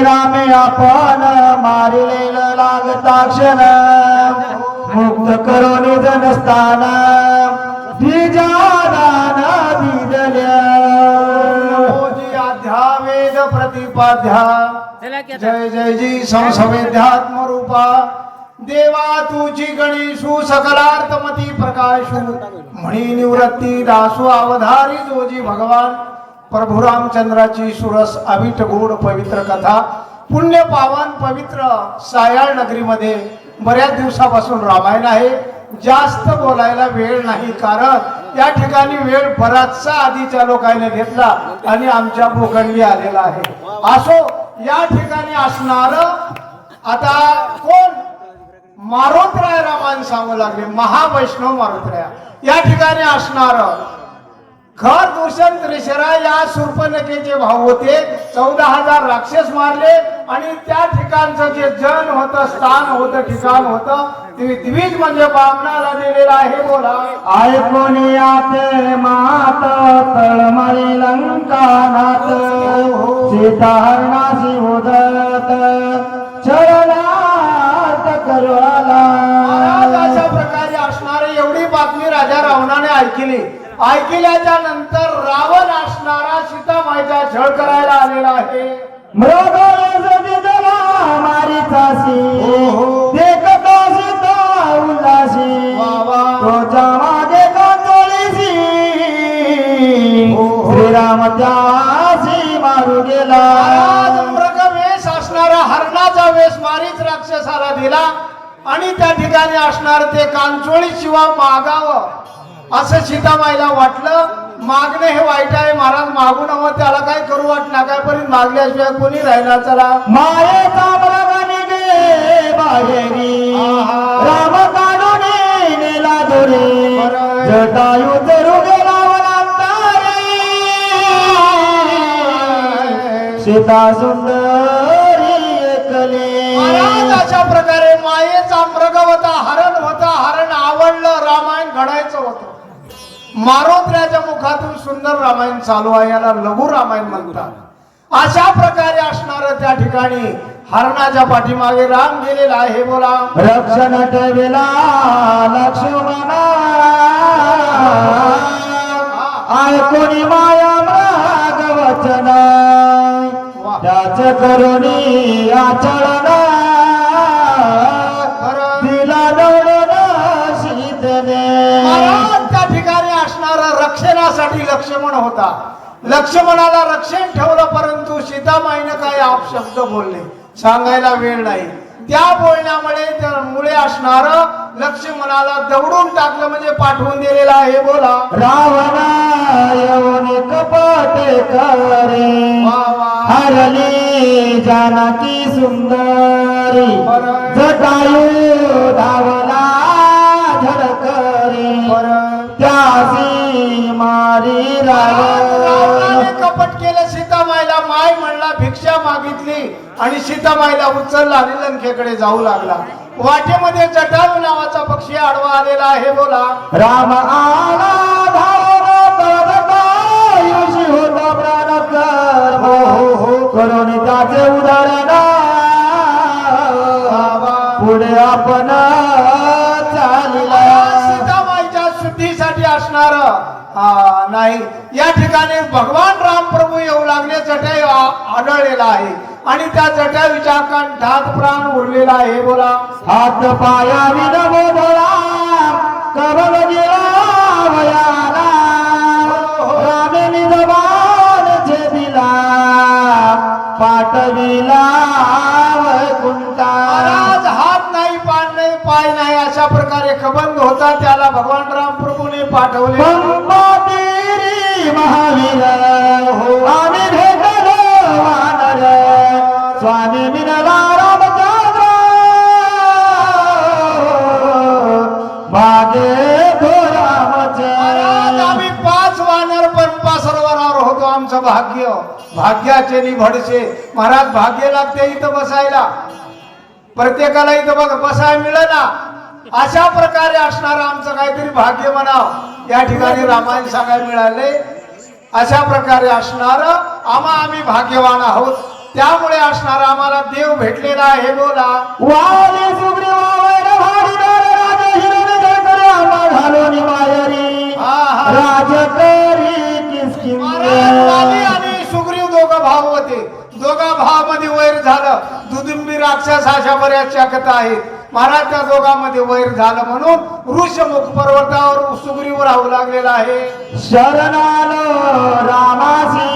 रामे आपण मारिलेल लागता क्षण मुक्त करो निधन स्थान द्विजादान दिदल्या आध्या वेद प्रतिपाध्या जय जय जी संसवेद्यात्म रूपा देवा तुझी गणेशू सकलार्थमती प्रकाशू म्हणी निवृत्ती दासू अवधारी जोजी भगवान प्रभू रामचंद्राची सुरस अविट गोड पवित्र कथा पुण्य पावन पवित्र सायाळ नगरीमध्ये बऱ्याच दिवसापासून रामायण आहे. जास्त बोलायला वेळ नाही कारण या ठिकाणी वेळ बराचसा आधीच्या लोकांनी घेतला आणि आमच्या भूखंडी आलेला आहे. असो या ठिकाणी असणार आता कोण मारुतराय रामायण सांगू लागले महावैष्णव मारुतराय या ठिकाणी असणार खर दूषण त्रिशरा या शूर्पणखेचे भाऊ होते. 14,000 राक्षस मारले आणि त्या ठिकाणचं जे जन होतं स्थान होतं ठिकाण होतं ते द्विज म्हणजे बामणाला दिलेलं आहे. बोला ऐकून याते मात तळमळी लंकानाथ सीताहरणाशी उदत चरणार्थ करवाला. अशा प्रकारे असणारी एवढी बातमी राजा रावणाने ऐकली. ऐकल्याच्या नंतर रावण असणारा सीतामाईचा छळ करायला आलेला आहे. मारीचासी देखतो सीता उल्लासी तोच्या मागे कांतोळीसी श्रीराम त्यासी मारू गेला. मृगवेश असणारा हरणाचा वेश मारीच राक्षसाला दिला आणि त्या ठिकाणी असणार ते कांचोळी शिवा मागावं असं सीतामाईला वाटलं. मागणे हे वाईट आहे महाराज मागू नव त्याला काय करू वाटणार काय पर्यंत मागल्याशिवाय कोणी राहिला. चला मायेचा मृगाने गे बाहेरी राम काढून नेला दोरी जटायू तरू गेला वनांतरी सीता सुंदरी एकली. अशा प्रकारे मायेचा मृग होता हरण आवडलं रामायण घडायचं होतं. मारुतऱ्याच्या मुखातून सुंदर रामायण चालू आहे याला लघु रामायण म्हणतात. अशा प्रकारे असणार त्या ठिकाणी हरणाच्या पाठीमागे राम गेलेला आहे. बोला रक्षण ठेविला लक्ष्मणा ऐकून माया मृग वचन त्याच करुणी आचरण दिला दौडून सीतेने. त्या ठिकाणी असणारा रक्षणासाठी लक्ष्मण होता. लक्ष्मणाला रक्षण ठेवलं परंतु सीतामाईनं काही अपशब्द बोलले सांगायला वेळ नाही. त्या बोलण्यामुळे असणार लक्ष्मणाला दौडून टाकलं म्हणजे पाठवून दिलेलं आहे. बोला रावणा येऊन कपट करे हरली जानकी सुंदरी जटायू धावला झडकरी त्यासी मारी रावण. कपट केलं सीतामाईला माय म्हणला भिक्षा मागितली आणि सीतामाईला उचलला आणि लंकेकडे जाऊ लागला. वाटेमध्ये जटायू नावाचा पक्षी आडवा आलेला आहे. बोला राम आला धावशी होता प्राणकर हो करून त्याचे उदाहरण पुढे आपण चालला. सीतामाईच्या शुद्धीसाठी असणार नाही या ठिकाणी भगवान राम प्रभू येऊ लागले. जटायू आढळलेला आहे आणि त्या जटायूच्या कंठात प्राण उरलेला आहे. बोला हात पाया विनमोदळा कबल वयाला रामे निजबान छेदिला पाठविला वैकुंठा. महाराज हात नाही पाय नाही पाय नाही अशा प्रकारे कबंध होता त्याला भगवान राम प्रभूने पाठवले. महावीर हो आम्ही भेटलो वानर स्वामी मिनला रामचंद्र मागे महाराज आम्ही 5 वानर पंपा सरोवरावर होतो. आमचं भाग्याचे निभडसे. महाराज भाग्य लागते इथं बसायला प्रत्येकाला इथं बघ बसायला मिळेना. अशा प्रकारे असणार आमचं काहीतरी भाग्य म्हणाव या ठिकाणी रामायण सांगायला मिळाले. अशा प्रकारे असणार आम्ही भाग्यवान आहोत. त्यामुळे असणारा आम्हाला देव भेटलेला आहे बोला. वाली सुग्रीवावर वाढीदार राजा हिरण्य करे आंबा घालून मायरी हा, हा. राजकरी महाराज किसकिंद वाली आणि सुग्रीव दोघं भाऊ होते. दोघा भावामध्ये वैर झालं. दुदुंबी राक्षस अशा बऱ्याचशा कथा आहेत. महाराज त्या दोघांमध्ये वैर झालं म्हणून ऋषमुख पर्वतावर सुग्रीव राहू लागलेला आहे. शरणालो रामासी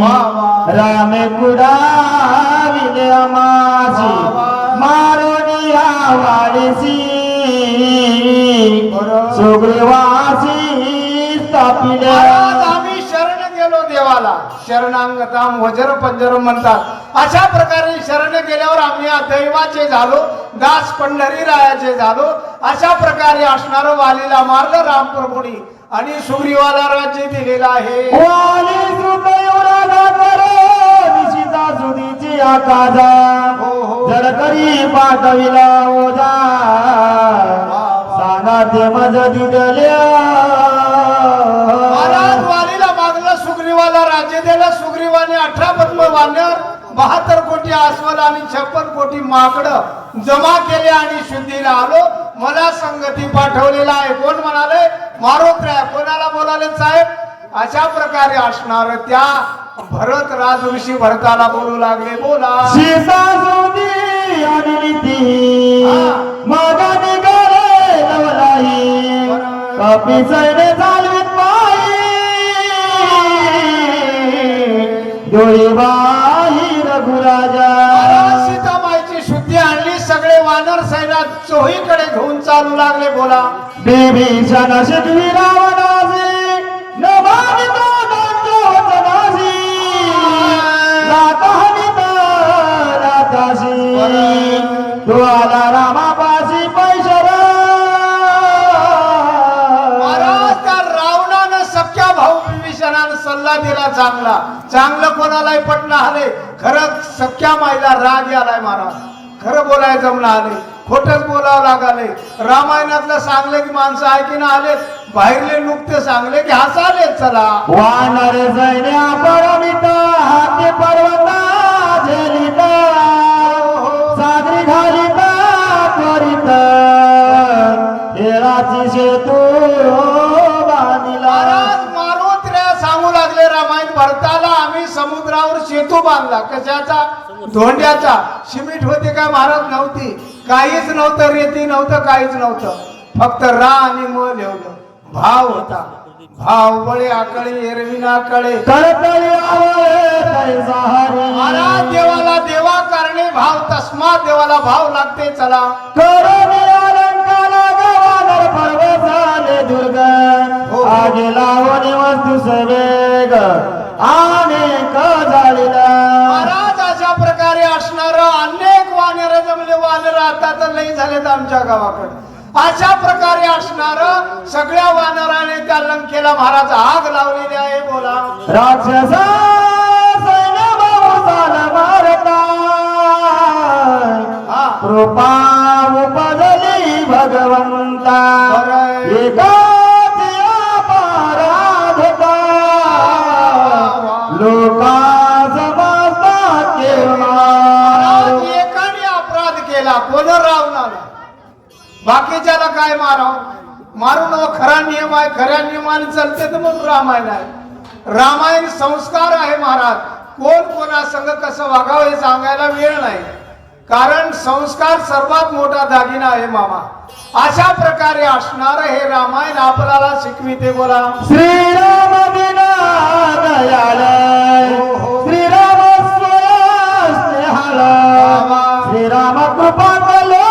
वा, वा. रामे कुडाविले अमासी वा, वा. मारोनिया वाडीसी बरं. सुग्रीवासी स्थापिले महाराज आम्ही शरण गेलो देवाला. शरणांगताम वज्र पंजरम म्हणतात. अशा प्रकारे शरण गेल्यावर आम्ही दैवाचे झालो, दास पंढरी रायाचे झालो. अशा प्रकारे असणार वालीला मारलं रामप्रभूनी आणि सुग्रीवाला राज्य दिलेलं आहे. वाली सुतयुरागा करो निशिता सुदीची आकाजा हो, हो. जडकरी पाठविला ओजा सांगा ते मज दिदल्या महाराज वालीला मागलं, सुग्रीवाला राज्य दिलं. सुग्रीवाने 18 पद्म वानर 72 कोटी अस्वल आणि 56 कोटी माकड जमा केले आणि शुद्धीला आलो. मला संगती पाठवलेला आहे. कोण म्हणाले? मारोत्र्या. कोणाला बोलाले साहेब? अशा प्रकारे असणार त्या भरत राज ऋषी भरताला बोलू लागले बोला. सीता सुदी आणि नीती मागा निघाले लवलाही कपी सैने चालवीत डोळी बाही रघुराजा महाराज सीतामाईची शुद्धी आणली. सगळे वानर सैन्यात चोहीकडे घेऊन चालू लागले बोला. बिभीषण शिकवी रावणासी नमानितो दंडोतनासी लाताहनिता लातासी तू आला रामापाशी पैशरा महाराज त्या रावणानं सख्या भाऊ विभीषणानं सल्ला दिला चांगला. चांगलं कोणालाही पटणं आले. खरं सख्या माईला राग आलाय महाराज. खरं बोलाय जमलं आले, खोटच बोलावं लागाले. रामायणातलं सांगले की माणसं ऐकीन आलेत, बाहेरले नुकते सांगले की हसाले. चला वानर सैन्या परमिता हाती पर्वता झेलिता सागरी घालिता त्वरित हेराची सेतू बांधिला महाराज मारोत्र्या सांगू लागले रामायण भरताला, आम्ही समुद्रावर सेतू बांधला. कशाचा? धोंड्याचा. सिमेंट होते काय महाराज? नव्हती. काहीच नव्हतं. रेती नव्हतं, काहीच नव्हतं. फक्त रा आणि म लिवलं. भाव होता. भाव बळे आकळे एरविना कळे तळतळी आवळे तैसा हरी महाराज देवाला देवा करणे भाव. तस्मात देवाला भाव लागते. चला करोनी अलंकाला गवानर पर्वत झाले दुर्ग हो. आगे लावणी वस्तू सवेग अनेक झालेला महाराज अशा प्रकारे असणार अनेक वानर जमले. वानर आता तर लई झालेत आमच्या गावाकडे. अशा प्रकारे असणार सगळ्या वानराने त्या लंकेला महाराज आग लावलेली आहे बोला. राक्षसा सैन्य भाऊसाला मारता हा. कृपा उपजली भगवंता खरंय. एकाच अपराधता लोका समजता केवळा महाराज एकाने अपराध केला. कोण? रावणाला. बाकीच्याला काय माराव? मारून खरा नियम आहे. खऱ्या नियमाने चालते तर मग रामायण आहे. रामायण संस्कार आहे महाराज. कोण कोणा संग कसं वागावं हे सांगायला वेळ नाही. कारण संस्कार सर्वात मोठा दागिना आहे मामा. अशा प्रकारे असणार हे रामायण आपल्याला शिकविते बोला. श्रीराम बिना दयाळ श्रीराम स्वयं स्नेहाळ श्रीराम कृपा कलो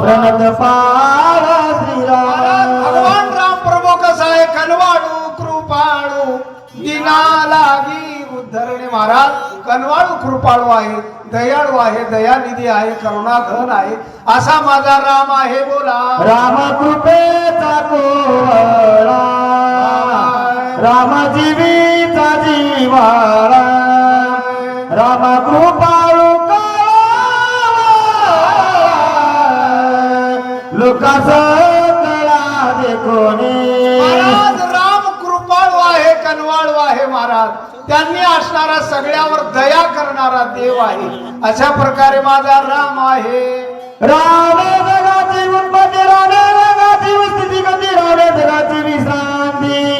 प्रणत पावा श्रीराम भगवान राम प्रभू कसा आहे? कनवाळू कृपाळू दिना लागी उद्धरणे. महाराज कनवाळू कृपाळू आहे, दयाळू आहे, दयानिधी आहे, करुणा घन आहे. असा माझा राम आहे बोला. राम कृपेचा कोवळा राम जीवीचा जीवाळा राम कृपाळू लोकांचा कळा दे कोणी महाराज राम कृपाळू दयाळू आहे महाराज. त्यांनी असणारा सगळ्यावर दया करणारा देव आहे. अशा प्रकारे माझा राम आहे. रामे जगाची उत्पत्ती, रामे जगाची स्थिती गती, रामे जगाची विश्रांती.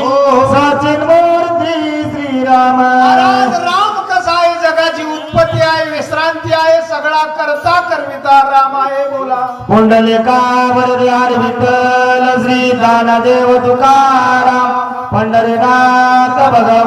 सचिन मूर्ती श्रीराम. महाराज राम कसा आहे? जगाची उत्पत्ती आहे, विश्रांती आहे, सगळा करता करविता राम आहे. बोला. पुंडलिका वरदे हरी विठ्ठल, श्री ज्ञानदेव तुकाराम, पंढरीनाथ भगवान.